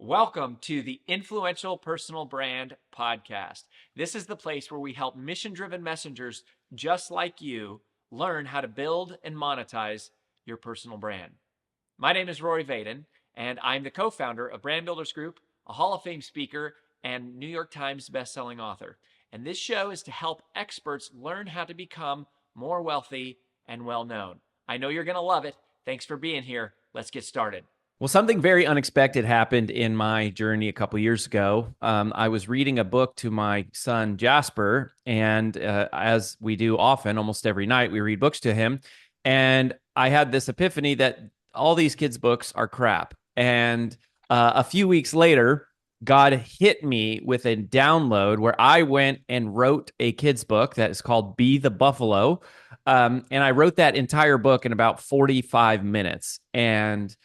Welcome to the Influential Personal Brand Podcast. This is the place where we help mission-driven messengers just like you learn how to build and monetize your personal brand. My name is Rory Vaden, and I'm the co-founder of Brand Builders Group, a Hall of Fame speaker, and New York Times bestselling author. And this show is to help experts learn how to become more wealthy and well-known. I know you're going to love it. Thanks for being here. Let's get started. Well, something very unexpected happened in my journey a couple years ago. I was reading a book to my son, Jasper, and as we do often, almost every night, we read books to him. And I had this epiphany that all these kids' books are crap. And a few weeks later, God hit me with a download where I went and wrote a kid's book that is called Be the Buffalo. And I wrote that entire book in about 45 minutes. And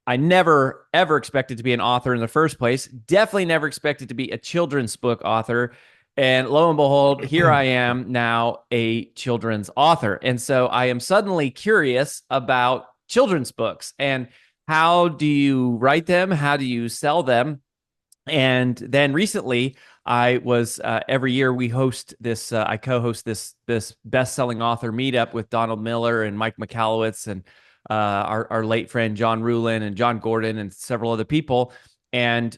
I never, ever expected to be an author in the first place. Definitely never expected to be a children's book author. And lo and behold, here I am now, a children's author. And so I am suddenly curious about children's books and how do you write them? How do you sell them? And then recently, I was every year we host this. I co-host this best-selling author meetup with Donald Miller and Mike McAllowitz and our late friend John Rulin and John Gordon and several other people. And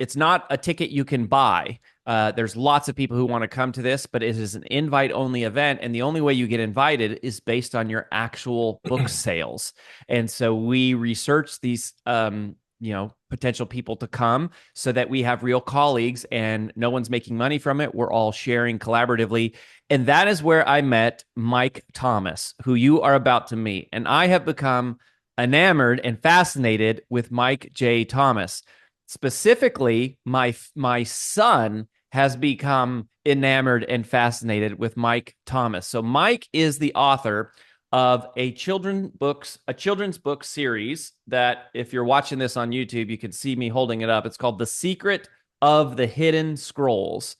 it's not a ticket you can buy. There's lots of people who want to come to this, but it is an invite-only event, and the only way you get invited is based on your actual book sales. And so we research these potential people to come so that we have real colleagues and no one's making money from it. We're all sharing collaboratively. And that is where I met Mike Thomas, who you are about to meet. And I have become enamored and fascinated with Mike J. Thomas. Specifically, my son has become enamored and fascinated with Mike Thomas. So Mike is the author of a children's book series that, if you're watching this on YouTube, you can see me holding it up. It's called The Secret of the Hidden Scrolls.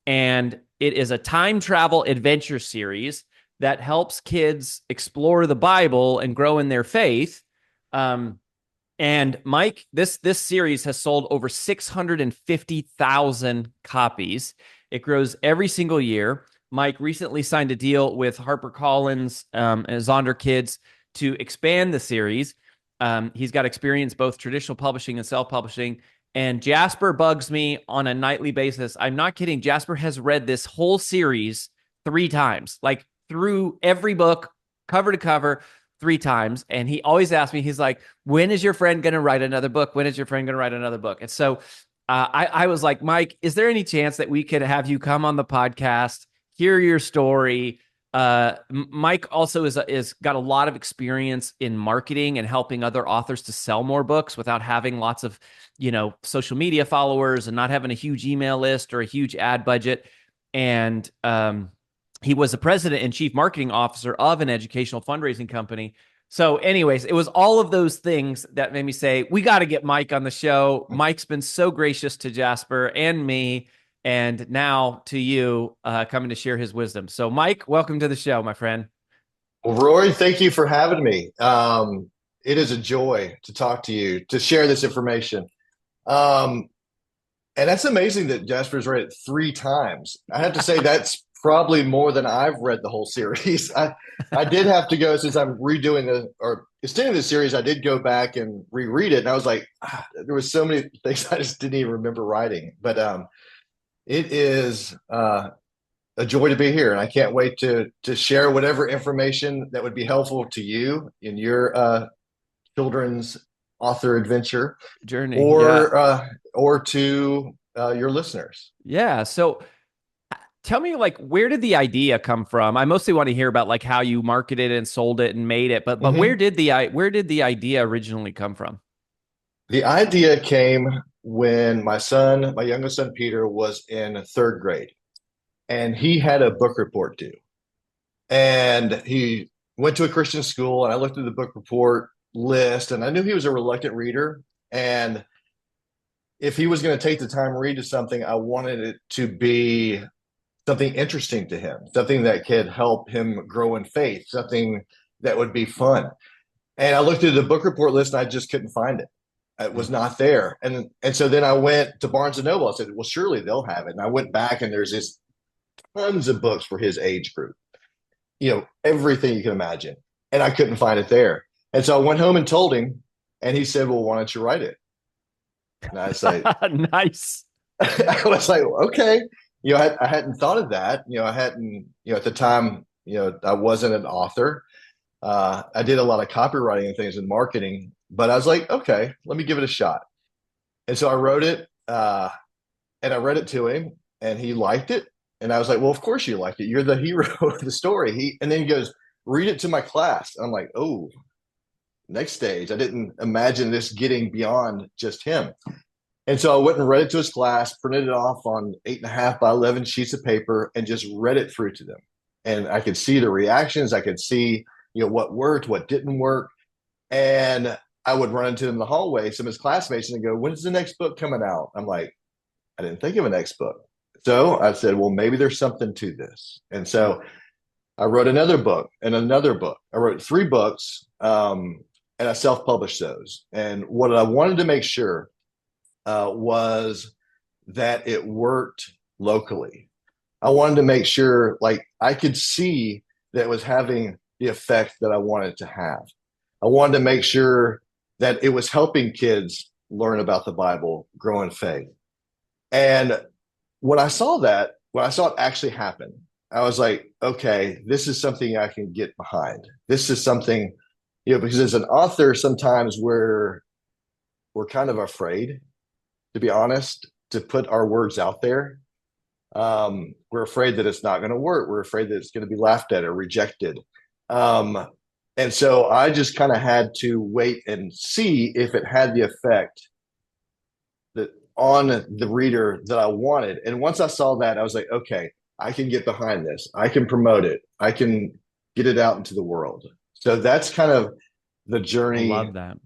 And it is a time travel adventure series that helps kids explore the Bible and grow in their faith. And Mike, this series has sold over 650,000 copies. It grows every single year. Mike recently signed a deal with HarperCollins and Zonder Kids to expand the series. He's got experience both traditional publishing and self-publishing. And Jasper bugs me on a nightly basis. I'm not kidding. Jasper has read this whole series 3 times, like through every book, cover to cover, 3 times. And he always asks me, he's like, when is your friend going to write another book? When is your friend going to write another book? And so I was like, Mike, is there any chance that we could have you come on the podcast, hear your story? Mike also is got a lot of experience in marketing and helping other authors to sell more books without having lots of, social media followers and not having a huge email list or a huge ad budget. And he was the president and chief marketing officer of an educational fundraising company. So anyways, it was all of those things that made me say, we got to get Mike on the show. Mike's been so gracious to Jasper and me, and now to you, coming to share his wisdom. So Mike, welcome to the show, my friend. Well, Rory, thank you for having me. It is a joy to talk to you, to share this information. And that's amazing that Jasper's read it 3 times. I have to say that's probably more than I've read the whole series. I did have to go, since I'm extending the series, I did go back and reread it. And I was like, there was so many things I just didn't even remember writing. But it is a joy to be here. And I can't wait to share whatever information that would be helpful to you in your children's author adventure Journey, or to your listeners. Yeah. So tell me, where did the idea come from? I mostly want to hear about how you marketed and sold it and made it, but where did the idea originally come from? The idea came when my youngest son, Peter, was in 3rd grade, and he had a book report due. And he went to a Christian school, and I looked at the book report list, and I knew he was a reluctant reader. And if he was going to take the time to read something, I wanted it to be something interesting to him, something that could help him grow in faith, something that would be fun. And I looked at the book report list, and I just couldn't find it. It was not there. And so then I went to Barnes and Noble. I said, well, surely they'll have it. And I went back and there's this tons of books for his age group, everything you can imagine. And I couldn't find it there. And so I went home and told him, and he said, well, why don't you write it? And I was like, Nice. I was like, okay. I hadn't thought of that. I hadn't, at the time, I wasn't an author. I did a lot of copywriting and things in marketing, but I was like, okay, let me give it a shot. And so I wrote it, and I read it to him, and he liked it. And I was like, well, of course you like it. You're the hero of the story. And then he goes, read it to my class. And I'm like, oh, next stage. I didn't imagine this getting beyond just him. And so I went and read it to his class, printed it off on 8.5 by 11 sheets of paper, and just read it through to them. And I could see the reactions. I could see, what worked, what didn't work. And I would run into him in the hallway, some of his classmates, and go, when's the next book coming out? I'm like, I didn't think of a next book. So I said, well, maybe there's something to this. And so I wrote another book and another book. I wrote 3 books, and I self-published those. And what I wanted to make sure was that it worked locally. I wanted to make sure, like, I could see that it was having the effect that I wanted to have. I wanted to make sure that it was helping kids learn about the Bible, grow in faith. And when I saw it actually happen, I was like, okay, this is something I can get behind. This is something, because as an author, sometimes we're kind of afraid, to be honest, to put our words out there. We're afraid that it's not going to work. We're afraid that it's going to be laughed at or rejected. And so I just kind of had to wait and see if it had the effect that on the reader that I wanted. And once I saw that, I was like, okay, I can get behind this. I can promote it. I can get it out into the world. So that's kind of the journey. I love that.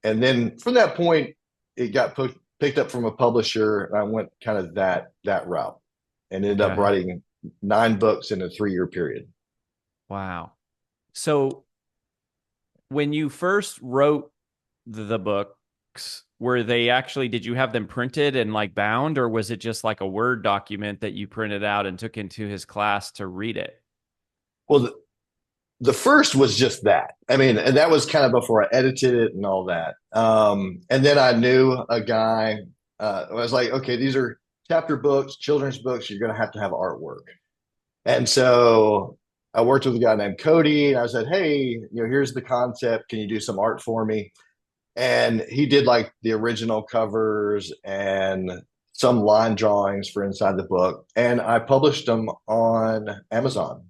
And then from that point, it got picked up from a publisher, and I went kind of that route and ended up writing 9 books in a 3-year period. Wow. So when you first wrote the books, did you have them printed and like bound, or was it just like a Word document that you printed out and took into his class to read it? Well, the first was just that. I mean, and that was kind of before I edited it and all that. And then I knew a guy. I was like, okay, these are chapter books, children's books. You're going to have artwork. And so I worked with a guy named Cody, and I said, hey, here's the concept. Can you do some art for me? And he did like the original covers and some line drawings for inside the book. And I published them on Amazon,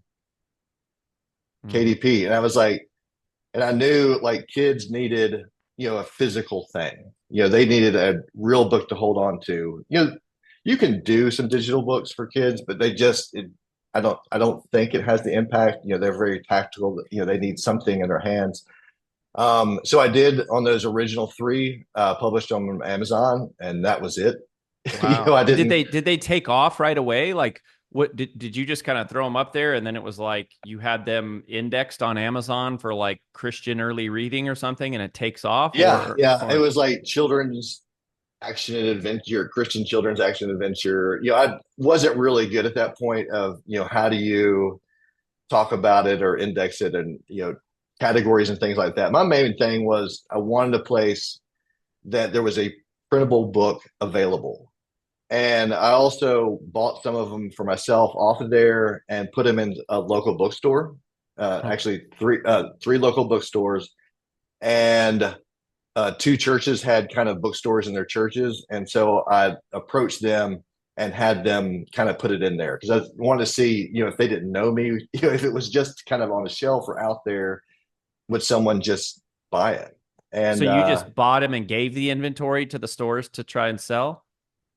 KDP. And I was like, and I knew like kids needed, a physical thing. They needed a real book to hold on to. You can do some digital books for kids, but I don't think it has the impact. They're very tactical. They need something in their hands. So I did on those original 3, published on Amazon, and that was it. Wow. I didn't. Did they take off right away? Like, what did you just kind of throw them up there, and then it was like you had them indexed on Amazon for like Christian early reading or something, and it takes off? Yeah. It was like children's action and adventure, Christian children's action and adventure. I wasn't really good at that point of, how do you talk about it or index it, and, categories and things like that. My main thing was I wanted a place that there was a printable book available. And I also bought some of them for myself off of there and put them in a local bookstore. Actually, 3 local bookstores, and 2 churches had kind of bookstores in their churches. And so I approached them and had them kind of put it in there because I wanted to see, if they didn't know me, if it was just kind of on a shelf or out there, would someone just buy it? And so you just bought them and gave the inventory to the stores to try and sell?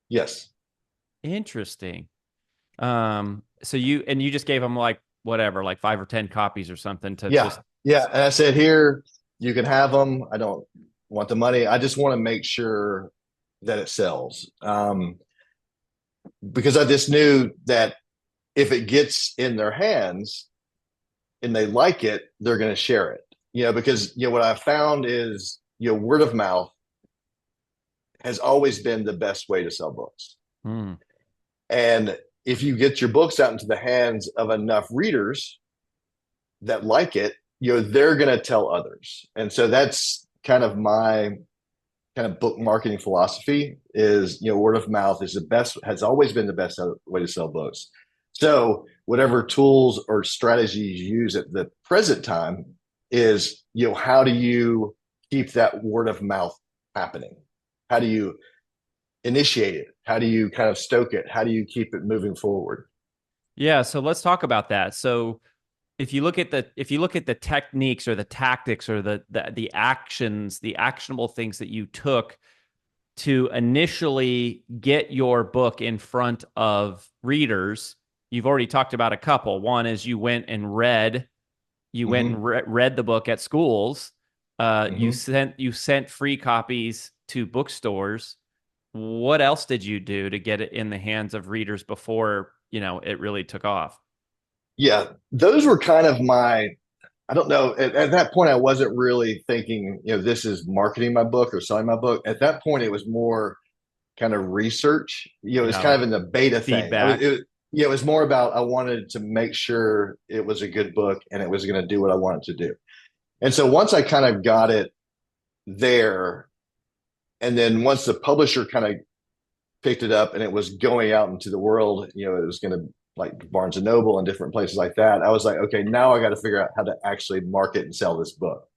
Yes. Interesting. So you just gave them like whatever, like 5 or 10 copies or something to just. Yeah. And I said, here, you can have them. I don't want the money. I just want to make sure that it sells. Because I just knew that if it gets in their hands and they like it, they're going to share it. Because what I found is, word of mouth has always been the best way to sell books. Hmm. And if you get your books out into the hands of enough readers that like it, they're going to tell others. And so that's kind of my kind of book marketing philosophy is, word of mouth is the best, has always been the best way to sell books. So whatever tools or strategies you use at the present time is, how do you keep that word of mouth happening? How do you initiate it? How do you kind of stoke it? How do you keep it moving forward? Yeah, so let's talk about that. So if you look at the techniques or the tactics or the actions, the actionable things that you took to initially get your book in front of readers, you've already talked about a couple. One is you went and Mm-hmm. read the book at schools. You Mm-hmm. sent free copies to bookstores. What else did you do to get it in the hands of readers before, it really took off? Yeah, those were kind of I don't know. At that point, I wasn't really thinking, this is marketing my book or selling my book. At that point, it was more kind of research. It was Yeah, kind like of in the beta thing. feedback. It was more about I wanted to make sure it was a good book and it was going to do what I wanted to do. And so once I kind of got it there, and then once the publisher kind of picked it up and it was going out into the world, it was going to like Barnes and Noble and different places like that. I was like, okay, now I got to figure out how to actually market and sell this book.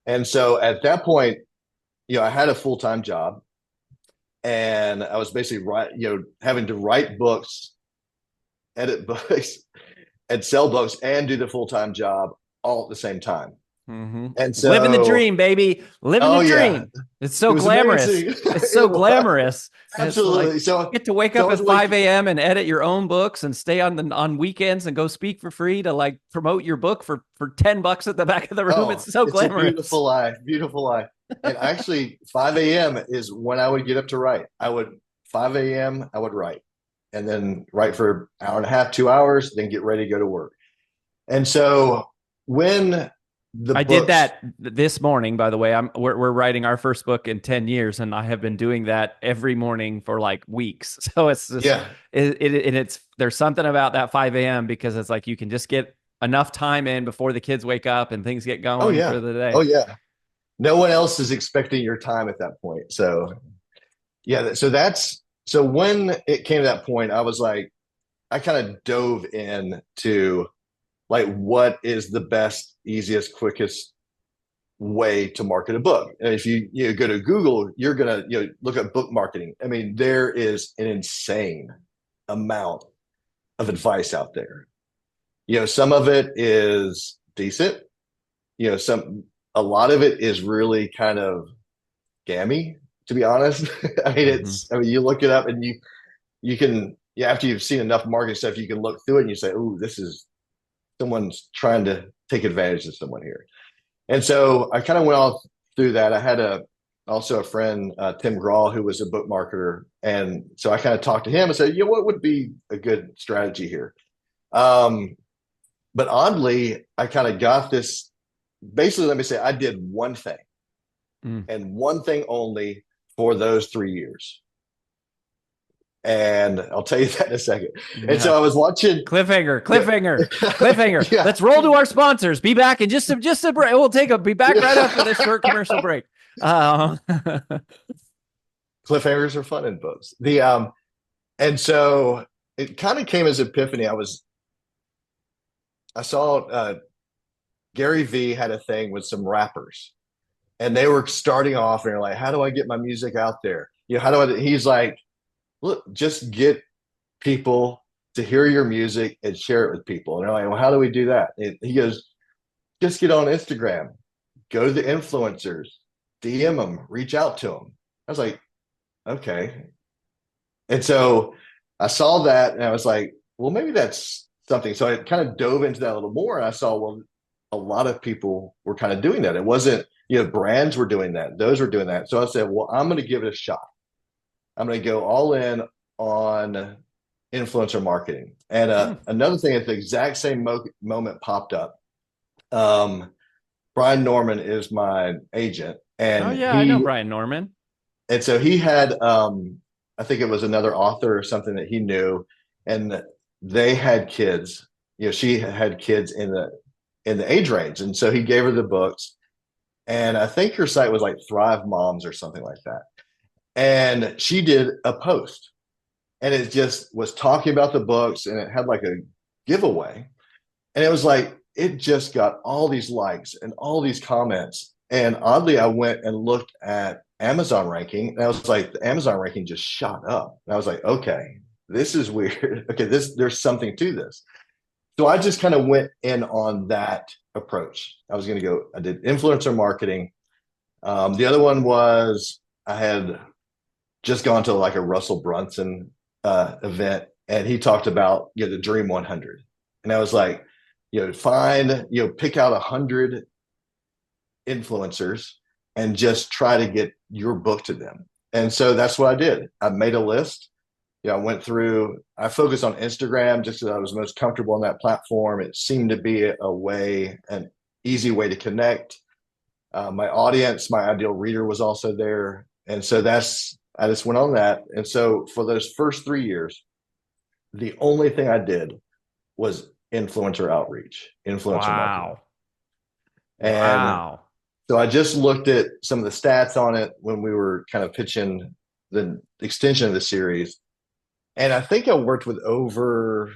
And so at that point, I had a full time job, and I was basically having to write books, edit books, and sell books, and do the full time job all at the same time. Mm-hmm. And Living the so, dream, baby. Living oh the yeah, dream. It's it so was glamorous. amazing. It's so It was glamorous. And it's like absolutely so. you get to wake So up I was at like, 5 a.m. and edit your own books and stay on weekends and go speak for free to like promote your book for $10 at the back of the room. oh, It's so it's a glamorous. beautiful life, beautiful life. And actually, 5 a.m. is when I would get up to write. 5 a.m. I would write, and then write for an hour and a half, 2 hours, then get ready to go to work. And so when the I did books, that this morning, by the way. We're writing our first book in 10 years, and I have been doing that every morning for like weeks. So it's just yeah, and it's there's something about that 5 a.m. because it's like you can just get enough time in before the kids wake up and things get oh going for yeah, the oh day. yeah. No one else is expecting your time at that point. So yeah, so when it came to that point, I was like, I kind of dove in to like what is the best, easiest, quickest way to market a book. And if you go to Google, you're gonna look at book marketing. I mean, there is an insane amount of advice out there. Some of it is decent. Some A lot of it is really kind of gammy, to be honest. Mm-hmm. I mean, you look it up and you can after you've seen enough marketing stuff, you can look through it and you say, "Oh, this is someone's trying to take advantage of someone here." And so I kind of went all through that. I had also a friend, Tim Grawl, who was a book marketer, and so I kind of talked to him and said, what would be a good strategy here? Um, but oddly, I kind of got this. Basically, let me say, I did one thing Mm. and one thing only for those 3 years. And I'll tell you that in a second. And Yeah. so I was watching. Cliffhanger, Yeah, cliffhanger, cliffhanger. yeah, Let's roll to our sponsors. Be back in just a break. Be back right after yeah. this short commercial break. Um, Cliffhangers are fun in books. And so it kind of came as epiphany. I saw Gary V had a thing with some rappers, and they were starting off and they're like, how do I get my music out there? How do I? He's like, look, just get people to hear your music and share it with people. And they're like, well, how do we do that? And he goes, just get on Instagram, go to the influencers, DM them, reach out to them. I was like, okay. And so I saw that and I was like, well, maybe that's something. So I kind of dove into that a little more and I saw, well, a lot of people were kind of doing that. It wasn't, brands were doing that. Those were doing that. So I said, well, I'm going to give it a shot. I'm going to go all in on influencer marketing. And another thing at the exact same moment popped up. Brian Norman is my agent, oh and yeah, I know Brian Norman. And so he had, I think it was another author or something that he knew, and they had kids. She had kids in the age range, and so he gave her the books. And I think her site was like Thrive Moms or something like that. And she did a post, and it just was talking about the books, and it had like a giveaway, and it was like it just got all these likes and all these comments. And oddly, I went and looked at Amazon ranking, and I was like, the Amazon ranking just shot up. And I was like, okay, this is weird. Okay, there's something to this. So I just kind of went in on that approach. I was going to go. I did influencer marketing. The other one was I had just gone to like a Russell Brunson event, and he talked about the Dream 100, and I was like, find pick out 100 influencers and just try to get your book to them. And so that's what I did. I made a list. I went through. I focused on Instagram just because I was most comfortable on that platform. It seemed to be an easy way to connect. My audience, my ideal reader was also there. And so I just went on that. And so for those first 3 years, the only thing I did was influencer outreach, influencer marketing. Wow. And Wow. so I just looked at some of the stats on it when we were kind of pitching the extension of the series. And I think I worked with over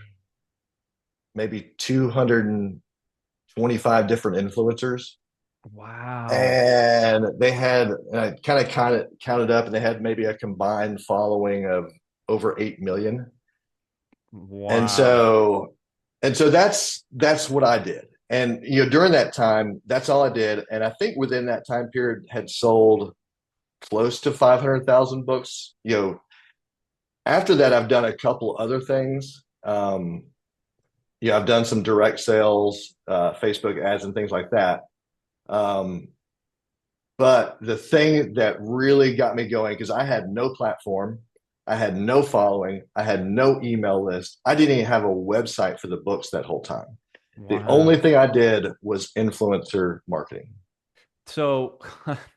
maybe 225 different influencers. Wow. And they had, and I kind of counted up, and they had maybe a combined following of over 8 million. And Wow. so, that's what I did. And during that time, that's all I did. And I think within that time period had sold close to 500,000 books. After that, I've done a couple other things. I've done some direct sales, Facebook ads, and things like that. Um, but the thing that really got me going, because I had no platform, I had no following, I had no email list, I didn't even have a website for the books that whole time. The only Wow. thing I did was influencer marketing. So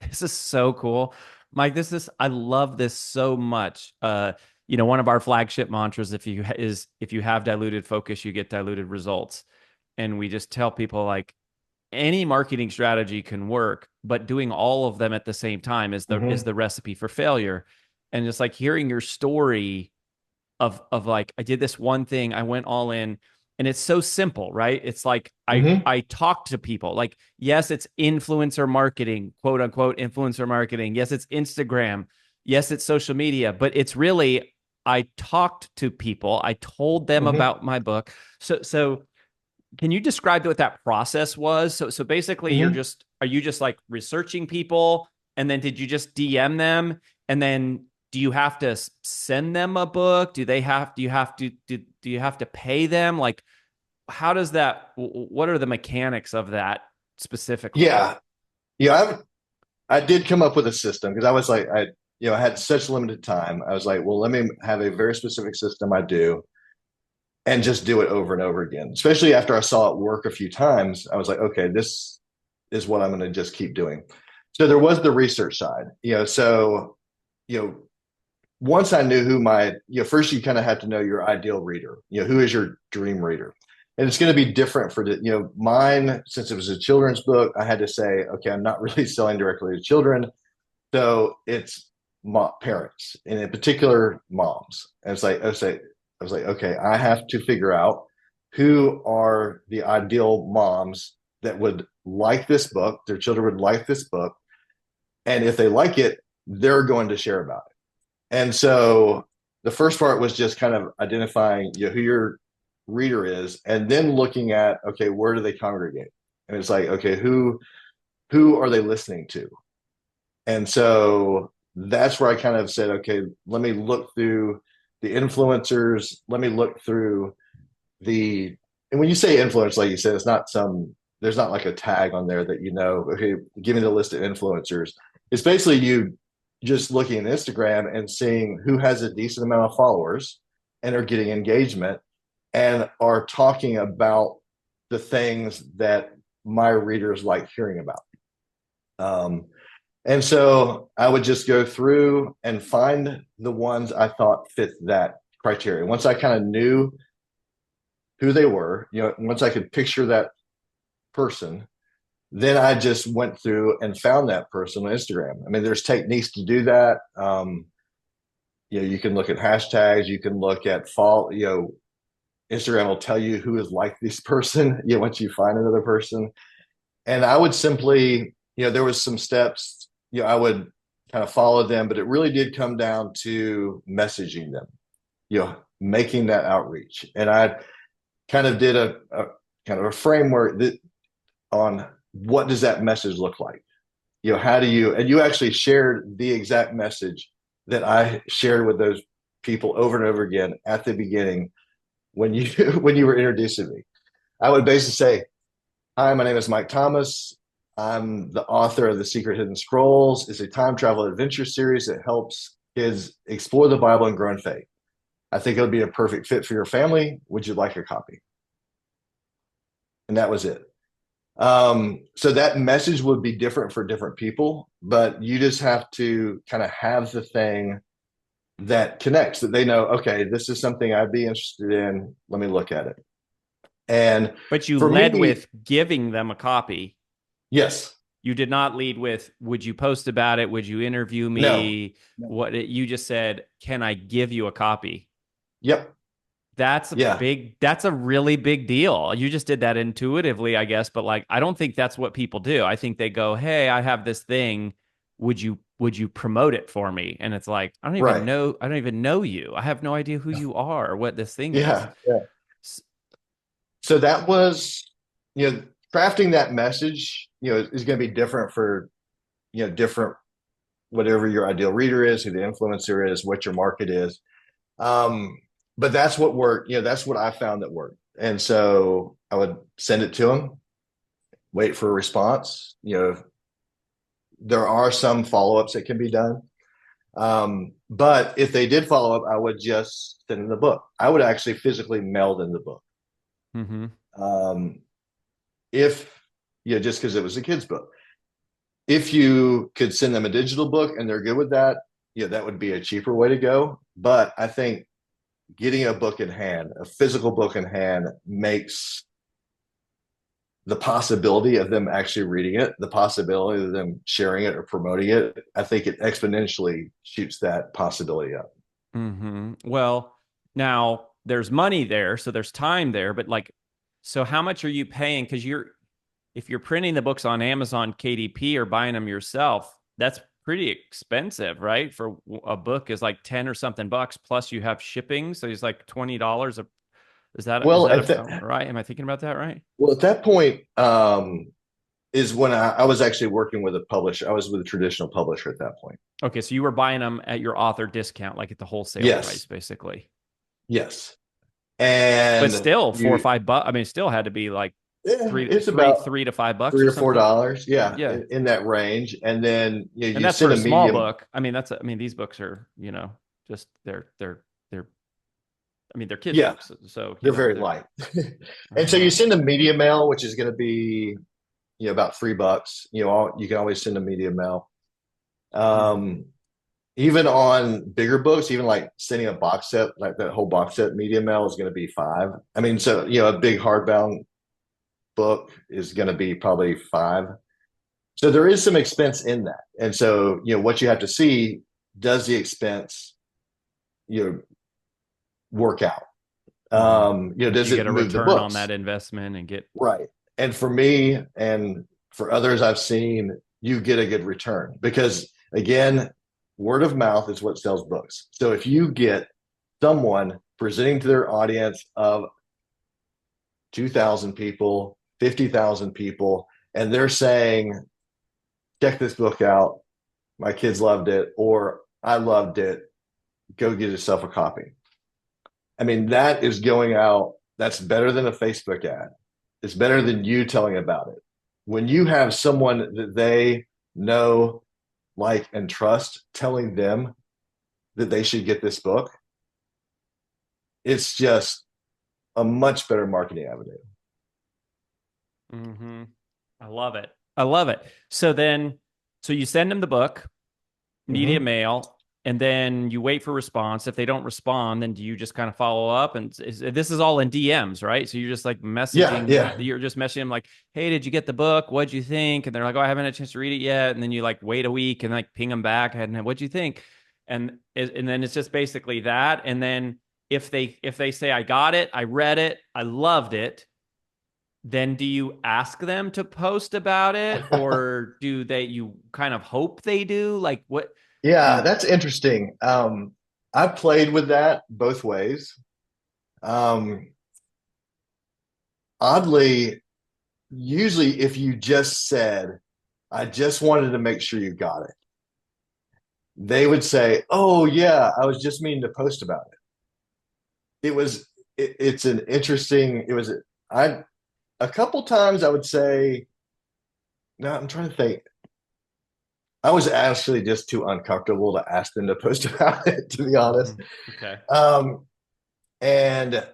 this is so cool. Mike, I love this so much. One of our flagship mantras, if you have diluted focus, you get diluted results. And we just tell people like any marketing strategy can work, but doing all of them at the same time is Mm-hmm. the recipe for failure. And just like hearing your story of like I did this one thing, I went all in, and it's so simple, right? It's like Mm-hmm. I talk to people. Like yes, it's influencer marketing, quote unquote influencer marketing. Yes, it's Instagram. Yes, it's social media, but it's really I talked to people. I told them Mm-hmm. about my book. So can you describe what that process was? So basically Mm-hmm. are you just like researching people, and then did you just DM them, and then do you have to send them a book? Do you have to pay them? Like how does that what are the mechanics of that specifically? Yeah. I did come up with a system because I was like, I had such limited time. I was like, well, let me have a very specific system I do and just do it over and over again. Especially after I saw it work a few times, I was like, okay, this is what I'm going to just keep doing. So there was the research side, so, you know, once I knew who first you kind of have to know your ideal reader, who is your dream reader. And it's going to be different for mine, since it was a children's book, I had to say, okay, I'm not really selling directly to children. So it's parents, and in particular, moms. And it's like, I was like, okay, I have to figure out who are the ideal moms that would like this book, their children would like this book. And if they like it, they're going to share about it. And so the first part was just kind of identifying who your reader is, and then looking at, okay, where do they congregate? And it's like, okay, who are they listening to? And so that's where I kind of said, okay, let me look through the influencers. Let me look through and when you say influence, like you said, there's not like a tag on there that, okay, give me the list of influencers. It's basically you just looking at Instagram and seeing who has a decent amount of followers and are getting engagement and are talking about the things that my readers like hearing about. Um, And so I would just go through and find the ones I thought fit that criteria. Once I kind of knew who they were, once I could picture that person, then I just went through and found that person on Instagram. I mean, there's techniques to do that. You can look at hashtags, you can look at Instagram will tell you who is like this person, once you find another person. And I would simply, there was some steps, I would kind of follow them, but it really did come down to messaging them, making that outreach. And I kind of did a kind of a framework on what does that message look like? How do you, and you actually shared the exact message that I shared with those people over and over again at the beginning when you when you were introducing me. I would basically say, "Hi, my name is Mike Thomas. I'm the author of The Secret Hidden Scrolls. It's a time travel adventure series that helps kids explore the Bible and grow in faith. I think it would be a perfect fit for your family. Would you like a copy?" And that was it. So that message would be different for different people, but you just have to kind of have the thing that connects, that they know, okay, this is something I'd be interested in. Let me look at it. And But you for led me, with giving them a copy. yes, You did not lead with, would you post about it? Would you interview no, me? What you just said, can I give you a copy? yep, yeah, That's a really big deal. You just did that intuitively, I guess, but like I don't think that's what people do. I think they go, "Hey, I have this thing. Would you promote it for me?" And it's like, right, I don't even know you. I have no idea who you are or what this thing is. yeah, yeah. So that was, you know, crafting that message, is going to be different for, different, whatever your ideal reader is, who the influencer is, what your market is. Um, but that's what worked. That's what I found that worked. And so I would send it to them, wait for a response. There are some follow ups that can be done. But if they did follow up, I would just send them the book. I would actually physically mail them the book. Mm-hmm. Um, if, just because it was a kid's book. If you could send them a digital book and they're good with that, that would be a cheaper way to go. But I think getting a book in hand, a physical book in hand, makes the possibility of them actually reading it, the possibility of them sharing it or promoting it, I think it exponentially shoots that possibility up. Mm-hmm. Well, now there's money there, so there's time there, but like, so how much are you paying? Because if you're printing the books on Amazon KDP or buying them yourself, that's pretty expensive, right? For a book is like 10 or something bucks, plus you have shipping, so it's like $20 a. Is Well, that right? Am I thinking about that right? at that point, is when I was actually working with a publisher. I was with a traditional publisher at that point. Okay, so you were buying them at your author discount, like at the wholesale price, Yes, basically. yes, But and still, you, 4 or 5 bucks. I mean, it still had to be like yeah, it's about three to $5 three or or four something. dollars, yeah, Yeah, in that range. And then and you that's for send a a small medium. book. I mean, I mean, these books are, just they're. I mean, they're kids' Yeah, books, so they're very they're. light. And so you Uh-huh. send a media mail, which is going to be about $3. You can always send a media mail. Mm-hmm. Um, Even on bigger books, even like sending a box set, like that whole box set media mail is going to be 5. I mean, so a big hardbound book is going to be probably 5. So there is some expense in that. And so what you have to see, does the expense you know work out? Mm-hmm. Do Does you get it a move the return on books? that investment and get? Right. And for me and for others I've seen, you get a good return because, again, word of mouth is what sells books. So if you get someone presenting to their audience of 2,000 people, 50,000 people, and they're saying, check this book out, my kids loved it, or I loved it, go get yourself a copy. I mean, that is going out. That's better than a Facebook ad. It's better than you telling about it. When you have someone that they know, like, and trust telling them that they should get this book, it's just a much better marketing avenue. Mm-hmm. I love it. I love it. So then. So you send them the book, media Hmm. mail, and then you wait for response. If they don't respond, then do you just kind of follow up? And this is all in DMs, right? So you're just like Yeah, messaging, yeah. you're just messaging them like, hey, did you get the book? What'd you think? And they're like, oh, I haven't had a chance to read it yet. And then you like wait a week and like ping them back and what'd you think? And then it's just basically that. And then if they say I got it, I read it, I loved it, then do you ask them to post about it, or do they you kind of hope they do? Like what do Yeah, you that's interesting. I've played with that both ways. Um, Oddly, usually if you just said, I just wanted to make sure you got it, they would say, oh yeah, I was just meaning to post about it. It's an interesting, I, a couple times I would say, no, I'm trying to think. I was actually just too uncomfortable to ask them to post about it, to be honest. Mhm. Okay. Um, and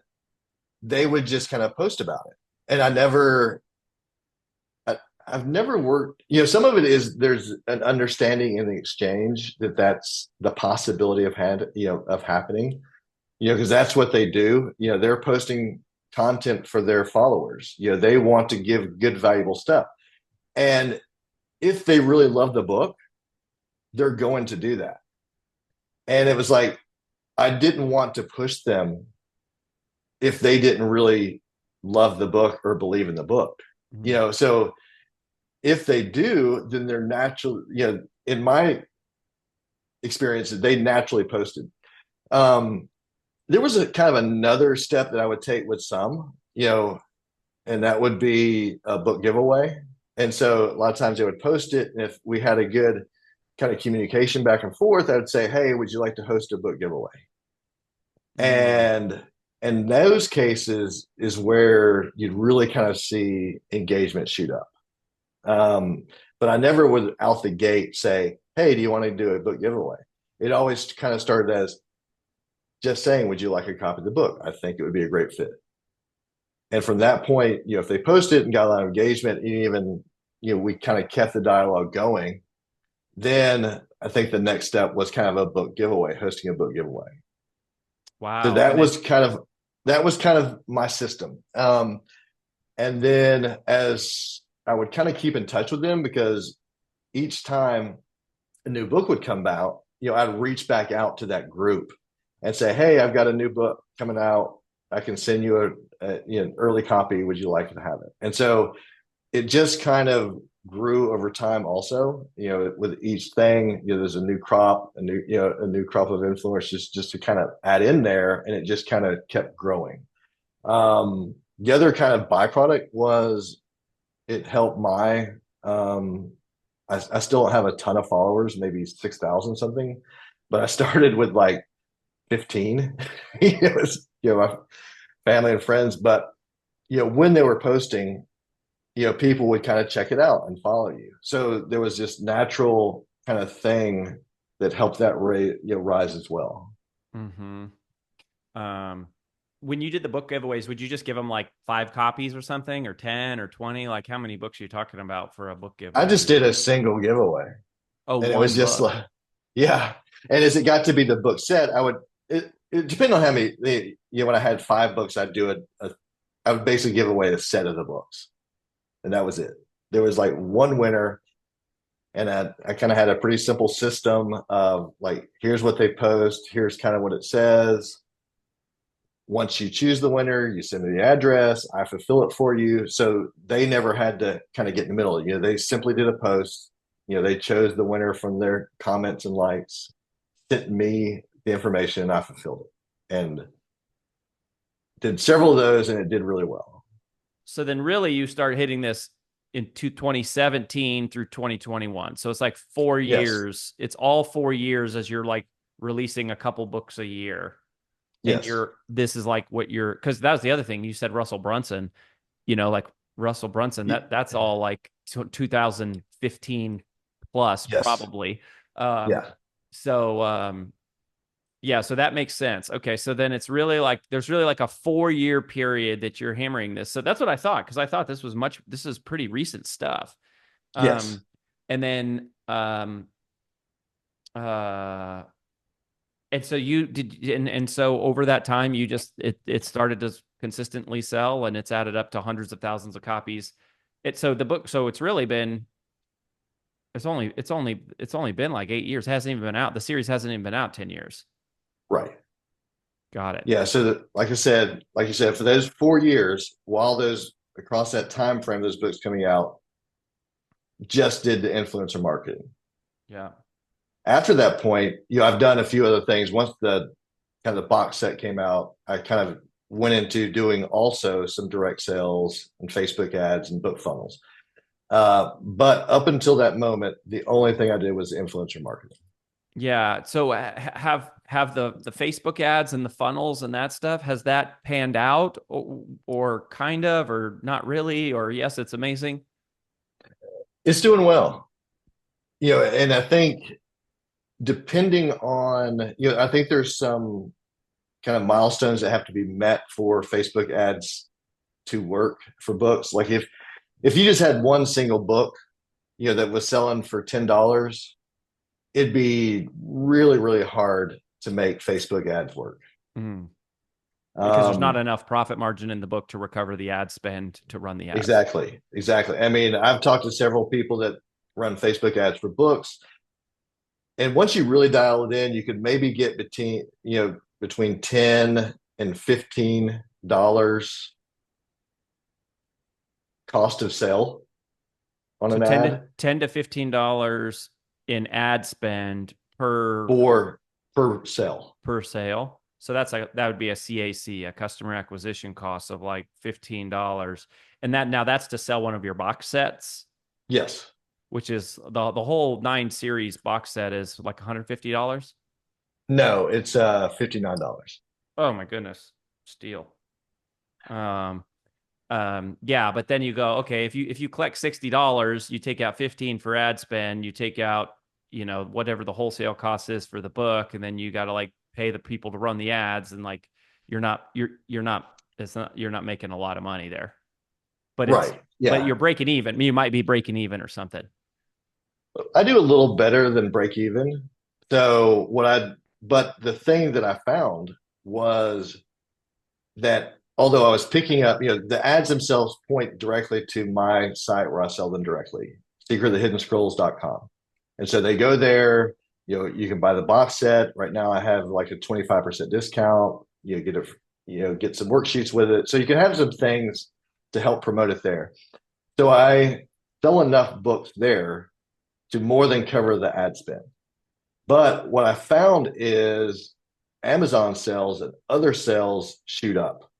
they would just kind of post about it. And I, I've never worked, some of it is there's an understanding in the exchange that that's the possibility of happening, because that's what they do. They're posting content for their followers. They want to give good, valuable stuff. And if they really love the book, they're going to do that. And it was like, I didn't want to push them if they didn't really love the book or believe in the book. Mhm. So if they do, then they're natural, in my experience, they naturally posted. Um, there was a kind of another step that I would take with some, and that would be a book giveaway. And so a lot of times they would post it. And if we had a good kind of communication back and forth, I would say, hey, would you like to host a book giveaway? Mm. And in those cases is where you'd really kind of see engagement shoot up. Um, but I never would out the gate say, hey, do you want to do a book giveaway? It always kind of started as just saying, would you like a copy of the book? I think it would be a great fit. And from that point, if they posted and got a lot of engagement, and even, we kind of kept the dialogue going, then I think the next step was kind of a book giveaway, hosting a book giveaway. So Wow. And then that was kind of my system. And then as I would kind of keep in touch with them, because each time a new book would come out, I'd reach back out to that group and say, hey, I've got a new book coming out. I can send you an early copy. Would you like to have it? And so it just kind of grew over time also, with each thing, there's a new crop, a new crop of influence just to kind of add in there. And it just kind of kept growing. The other kind of byproduct was it helped um, I still don't have a ton of followers, maybe 6,000 something, but I started with like 15. It was, my family and friends. But, when they were posting, people would kind of check it out and follow you. So there was this natural kind of thing that helped that rate, rise as well. hmm um when you did the book giveaways, would you just give them like 5 copies or something, or 10 or 20? Like how many books are you talking about for a book I giveaway just did usually? a single giveaway, Oh, and it was one just book. like, yeah. And as it got to be the book set, it depended on how many, when I had 5 books, I would basically give away a set of the books, and that was it. There was like one winner, and I kind of had a pretty simple system of like, here's what they post, here's kind of what it says. Once you choose the winner, you send me the address, I fulfill it for you. So they never had to kind of get in the middle. They simply did a post. They chose the winner from their comments and likes, sent me the information, and I fulfilled it. And did several of those, and it did really well. So then really you start hitting this into 2017 through 2021. So it's like four Yes. years. It's all 4 years as you're like releasing a couple books a year. And Yes. this is like what you're, because that was the other thing. You said Russell Brunson, like Russell Brunson, that's all like 2015 plus Yes. probably. Um, Yeah. so yeah, so that makes sense. Okay, so then it's really like there's really like a 4 year period that you're hammering this. So that's what I thought, because I thought this is pretty recent stuff. Yes. Um, and then Um, and so you did, and so over that time, you just it started to consistently sell, and it's added up to hundreds of thousands of copies. So the book, so it's really been it's only been like 8 years. It hasn't even been out. The series hasn't even been out 10 years. Right. Got it. Yeah. So like you said, for those 4 years, while those across that time frame, those books coming out, just did the influencer marketing. Yeah. After that point, I've done a few other things. Once the kind of the box set came out, I kind of went into doing also some direct sales and Facebook ads and book funnels. But up until that moment, the only thing I did was influencer marketing. Yeah. So have the Facebook ads and the funnels and that stuff, has that panned out, or kind of, or not really, or yes, it's amazing? It's doing well, and I think depending on, I think there's some kind of milestones that have to be met for Facebook ads to work for books. Like if you just had one single book, that was selling for $10, it'd be really, really hard to make Facebook ads work. Mm. Because there's not Um, enough profit margin in the book to recover the ad spend to run the ads. exactly. I mean, I've talked to several people that run Facebook ads for books, and once you really dial it in, you could maybe get between $10 and $15 cost of sale on So an 10 to ad 10 to $15 in ad spend per for per sale. per sale. So that would be a CAC, a customer acquisition cost of like $15. And that's to sell one of your box sets, Yes. which is the whole 9 series box set is like $150. No, it's $59. Oh my goodness. Steal. Um yeah, but then you go, okay, if you collect $60, you take out 15 for ad spend, you take out, whatever the wholesale cost is for the book, and then you got to like pay the people to run the ads, and like you're not making a lot of money there. Right. But Yeah. you're breaking even. You might be breaking even or something. I do a little better than break even. So but the thing that I found was that although I was picking up, the ads themselves point directly to my site where I sell them directly, secretofthehiddenscrolls.com. And so they go there, you can buy the box set. Right now I have like a 25% discount. You get some worksheets with it. So you can have some things to help promote it there. So I sell enough books there to more than cover the ad spend. But what I found is Amazon sales and other sales shoot up.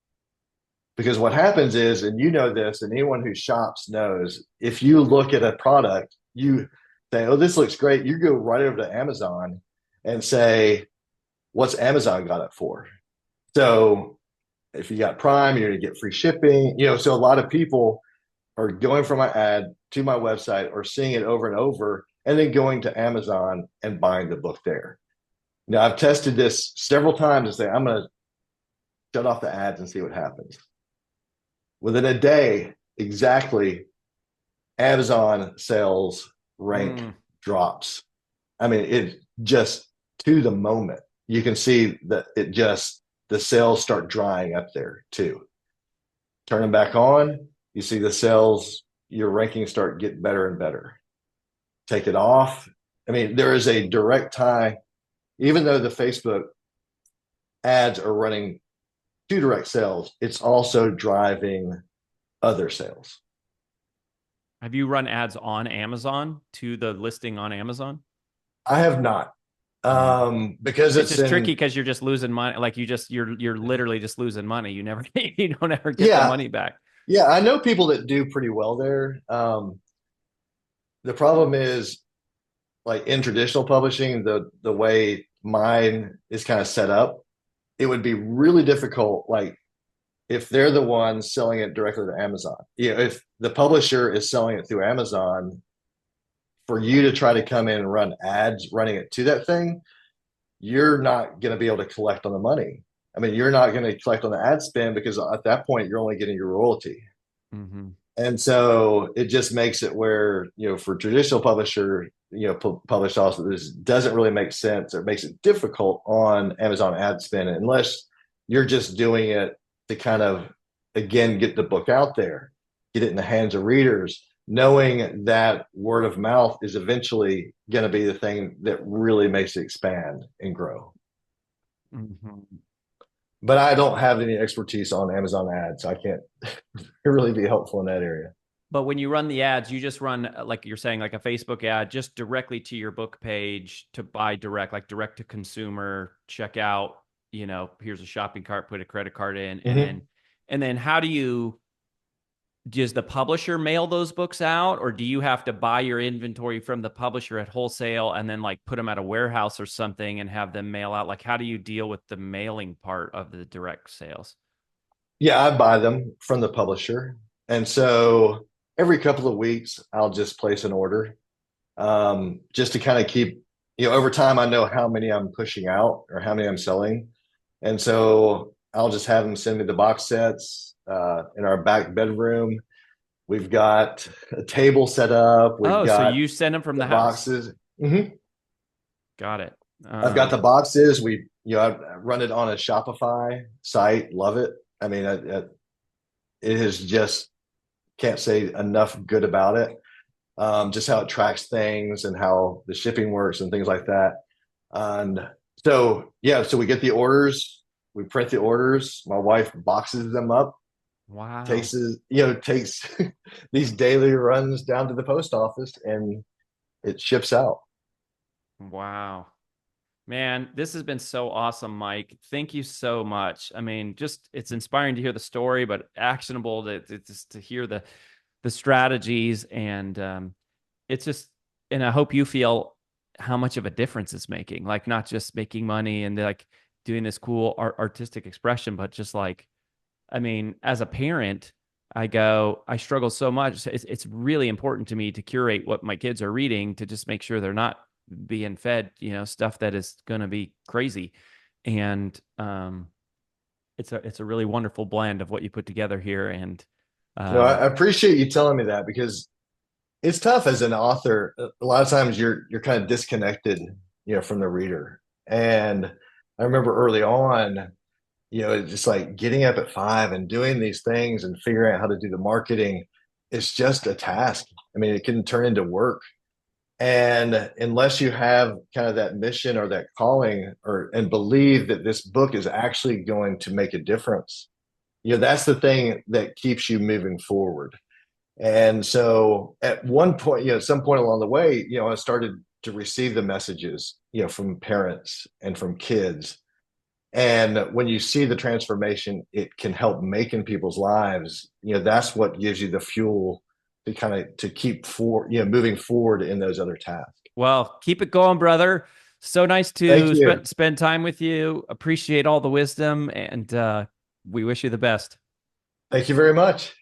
Because what happens is, and you know this, and anyone who shops knows, if you look at a product, you say, oh, this looks great. You go right over to Amazon and say, what's Amazon got it for? So if you got Prime, you're going to get free shipping. So a lot of people are going from my ad to my website or seeing it over and over, and then going to Amazon and buying the book there. Now, I've tested this several times and say, I'm going to shut off the ads and see what happens. Within a day, exactly, Amazon sales rank drops. I mean, it just to the moment. You can see that the sales start drying up there too. Turn them back on, you see the sales, your rankings start getting better and better. Take it off. I mean, there is a direct tie, even though the Facebook ads are running to direct sales, it's also driving other sales. Have you run ads on Amazon to the listing on Amazon? I have not. Because it's just tricky because you're just losing money. Like you're literally just losing money. You don't ever get the money back. Yeah, I know people that do pretty well there. The problem is, like in traditional publishing, the way mine is kind of set up, it would be really difficult. Like if they're the ones selling it directly to Amazon, if the publisher is selling it through Amazon, for you to try to come in and run ads running it to that thing, you're not going to be able to collect on the money. I mean, you're not going to collect on the ad spend because at that point you're only getting your royalty. Mm-hmm. And so it just makes it where, for traditional publisher, published authors doesn't really make sense, or makes it difficult on Amazon ad spend unless you're just doing it to kind of, again, get the book out there, get it in the hands of readers, knowing that word of mouth is eventually going to be the thing that really makes it expand and grow. Mhm. But I don't have any expertise on Amazon ads, so I can't really be helpful in that area. But when you run the ads, you just run, like you're saying, like a Facebook ad, just directly to your book page to buy direct, like direct to consumer, check out, here's a shopping cart, put a credit card in, and Mm-hmm. then how does the publisher mail those books out, or do you have to buy your inventory from the publisher at wholesale and then like put them at a warehouse or something and have them mail out? Like, how do you deal with the mailing part of the direct sales? Yeah, I buy them from the publisher. And so every couple of weeks, I'll just place an order, just to kind of keep, over time, I know how many I'm pushing out or how many I'm selling. And so I'll just have them send me the box sets in our back bedroom. We've got a table set up. We've Oh, so got you send them from the the house. boxes. Mhm. Got it. I've got the boxes. I run it on a Shopify site. Love it. I mean, it is just can't say enough good about it. Just how it tracks things and how the shipping works and things like that. And so, yeah, so we get the orders, we print the orders. My wife boxes them up, Wow. takes these daily runs down to the post office, and it ships out. Wow. Man, this has been so awesome, Mike. Thank you so much. I mean, just it's inspiring to hear the story, but actionable to hear the strategies, and it's just, and I hope you feel how much of a difference it's making. Like not just making money and like doing this cool artistic expression, but just like, I mean, as a parent, I struggle so much. It's really important to me to curate what my kids are reading to just make sure they're not being fed, stuff that is going to be crazy. And it's a really wonderful blend of what you put together here. And I appreciate you telling me that because it's tough as an author. A lot of times you're kind of disconnected, from the reader. And I remember early on, just like getting up at 5 and doing these things and figuring out how to do the marketing. It's just a task. I mean, it can turn into work. And unless you have kind of that mission or that calling and believe that this book is actually going to make a difference, that's the thing that keeps you moving forward. And so at one point, some point along the way, I started to receive the messages, from parents and from kids. And when you see the transformation it can help make in people's lives, that's what gives you the fuel to kind of to keep moving forward in those other tasks. well, keep it going, brother. So nice Thank to you. spend time with you. Appreciate all the wisdom, and we wish you the best. Thank you very much.